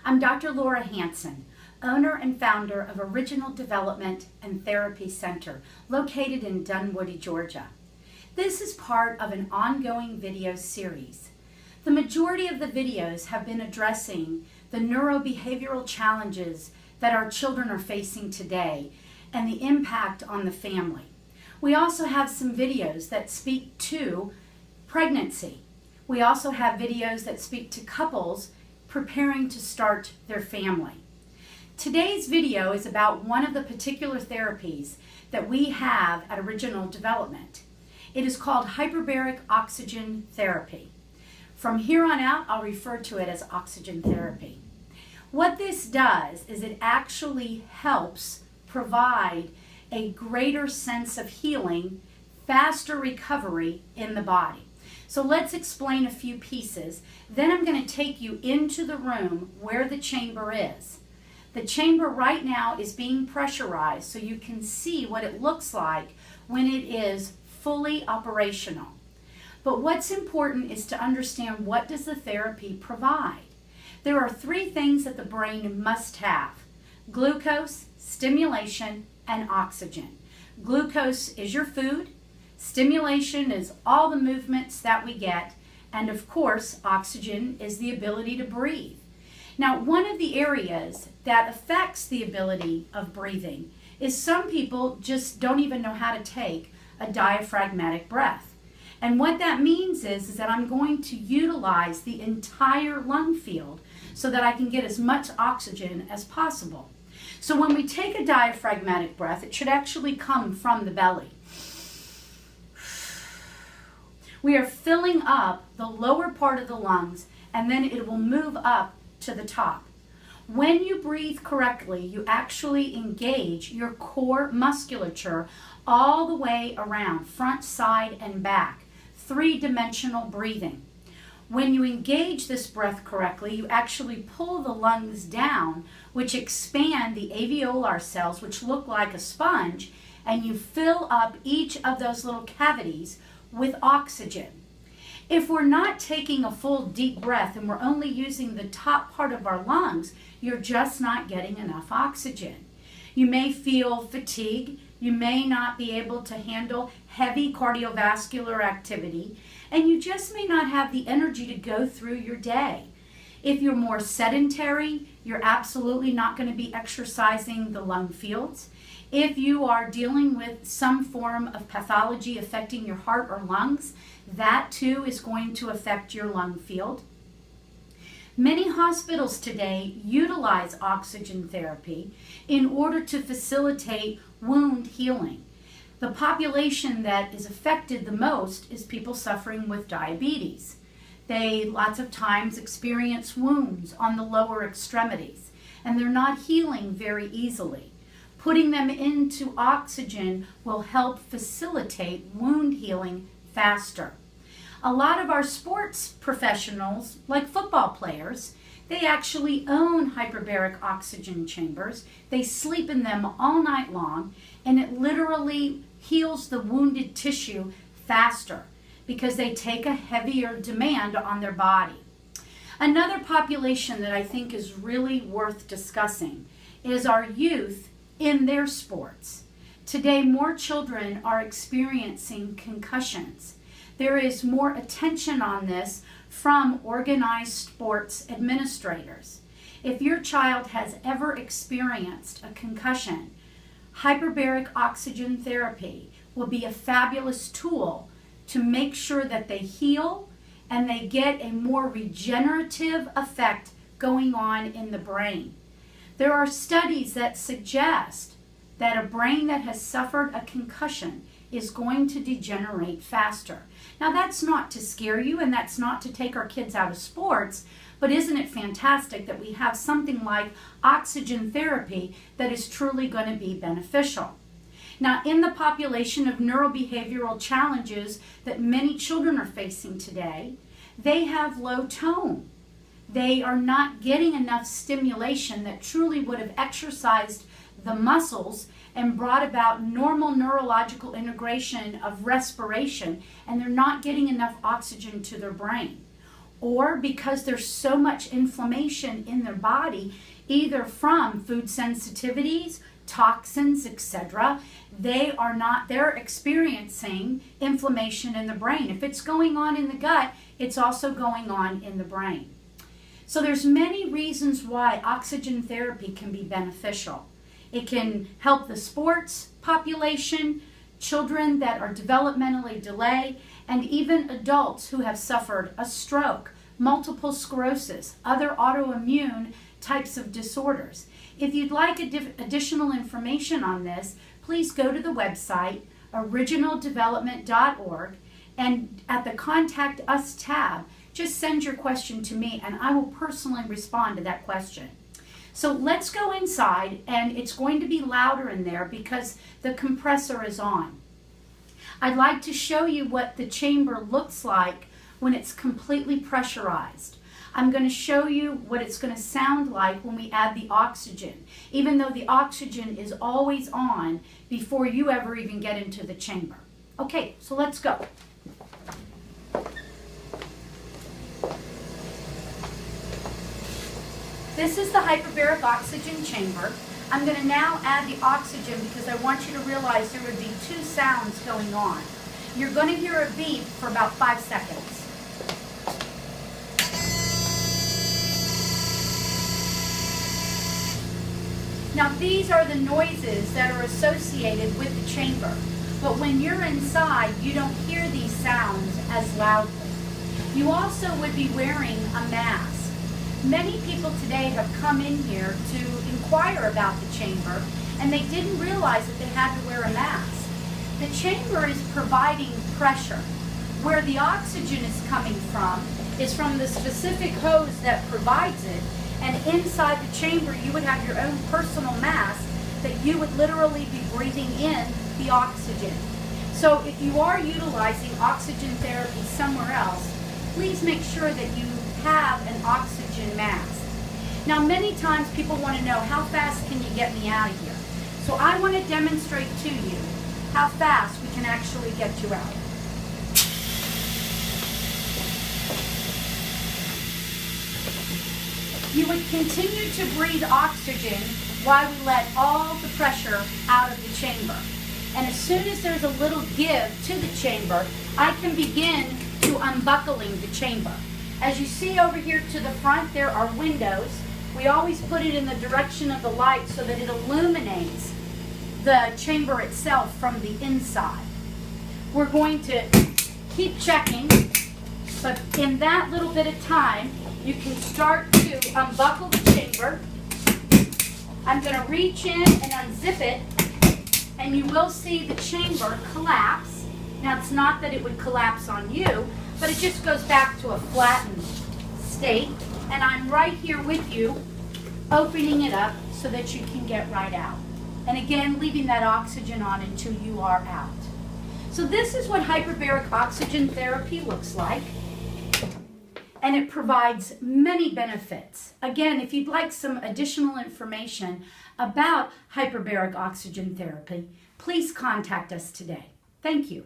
I'm Dr. Laura Hanson, owner and founder of Original Development and Therapy Center, located in Dunwoody, Georgia. This is part of an ongoing video series. The majority of the videos have been addressing the neurobehavioral challenges that our children are facing today and the impact on the family. We also have some videos that speak to pregnancy. We also have videos that speak to couples preparing to start their family. Today's video is about one of the particular therapies that we have at Original Development. It is called hyperbaric oxygen therapy. From here on out, I'll refer to it as oxygen therapy. What this does is it actually helps provide a greater sense of healing, faster recovery in the body. So let's explain a few pieces. Then I'm going to take you into the room where the chamber is. The chamber right now is being pressurized so you can see what it looks like when it is fully operational. But what's important is to understand, what does the therapy provide? There are three things that the brain must have: glucose, stimulation, and oxygen. Glucose is your food. Stimulation is all the movements that we get. And of course, oxygen is the ability to breathe. Now, one of the areas that affects the ability of breathing is some people just don't even know how to take a diaphragmatic breath. And what that means is that I'm going to utilize the entire lung field so that I can get as much oxygen as possible. So when we take a diaphragmatic breath, it should actually come from the belly. We are filling up the lower part of the lungs, and then it will move up to the top. When you breathe correctly, you actually engage your core musculature all the way around, front, side, and back. Three-dimensional breathing. When you engage this breath correctly, you actually pull the lungs down, which expand the alveolar cells, which look like a sponge, and you fill up each of those little cavities with oxygen. If we're not taking a full deep breath and we're only using the top part of our lungs, you're just not getting enough oxygen. You may feel fatigue. You may not be able to handle heavy cardiovascular activity, and you just may not have the energy to go through your day. If you're more sedentary, you're absolutely not going to be exercising the lung fields. If you are dealing with some form of pathology affecting your heart or lungs, that too is going to affect your lung field. Many hospitals today utilize oxygen therapy in order to facilitate wound healing. The population that is affected the most is people suffering with diabetes. They lots of times experience wounds on the lower extremities, and they're not healing very easily. Putting them into oxygen will help facilitate wound healing faster. A lot of our sports professionals, like football players, they actually own hyperbaric oxygen chambers. They sleep in them all night long, and it literally heals the wounded tissue faster because they take a heavier demand on their body. Another population that I think is really worth discussing is our youth in their sports. Today, more children are experiencing concussions. There is more attention on this from organized sports administrators. If your child has ever experienced a concussion, hyperbaric oxygen therapy will be a fabulous tool to make sure that they heal and they get a more regenerative effect going on in the brain. There are studies that suggest that a brain that has suffered a concussion is going to degenerate faster. Now, that's not to scare you, and that's not to take our kids out of sports, but isn't it fantastic that we have something like oxygen therapy that is truly going to be beneficial? Now, in the population of neurobehavioral challenges that many children are facing today, they have low tone. They are not getting enough stimulation that truly would have exercised the muscles and brought about normal neurological integration of respiration, and they're not getting enough oxygen to their brain. or because there's so much inflammation in their body, either from food sensitivities, toxins, etc. They're experiencing inflammation in the brain. If it's going on in the gut, it's also going on in the brain. So there's many reasons why oxygen therapy can be beneficial. It can help the sports population, children that are developmentally delayed, and even adults who have suffered a stroke, multiple sclerosis, other autoimmune types of disorders. If you'd like additional information on this, please go to the website originaldevelopment.org, and at the Contact Us tab, just send your question to me and I will personally respond to that question. So let's go inside, and it's going to be louder in there because the compressor is on. I'd like to show you what the chamber looks like when it's completely pressurized. I'm going to show you what it's going to sound like when we add the oxygen, even though the oxygen is always on before you ever even get into the chamber. Okay, so let's go. This is the hyperbaric oxygen chamber. I'm going to now add the oxygen because I want you to realize there would be two sounds going on. You're going to hear a beep for about 5 seconds. Now these are the noises that are associated with the chamber, but when you're inside, you don't hear these sounds as loudly. You also would be wearing a mask. Many people today have come in here to inquire about the chamber, and they didn't realize that they had to wear a mask. The chamber is providing pressure. Where the oxygen is coming from is from the specific hose that provides it, and inside the chamber you would have your own personal mask that you would literally be breathing in the oxygen. So if you are utilizing oxygen therapy somewhere else, please make sure that you have an oxygen mask. Now many times people want to know, how fast can you get me out of here? So I want to demonstrate to you how fast we can actually get you out. You would continue to breathe oxygen while we let all the pressure out of the chamber. And as soon as there's a little give to the chamber, I can begin to unbuckling the chamber. As you see over here to the front, there are windows. We always put it in the direction of the light so that it illuminates the chamber itself from the inside. We're going to keep checking, but in that little bit of time, you can start to unbuckle the chamber. I'm going to reach in and unzip it, and you will see the chamber collapse. Now, it's not that it would collapse on you, but it just goes back to a flattened state. And I'm right here with you, opening it up so that you can get right out. And again, leaving that oxygen on until you are out. So this is what hyperbaric oxygen therapy looks like. And it provides many benefits. Again, if you'd like some additional information about hyperbaric oxygen therapy, please contact us today. Thank you.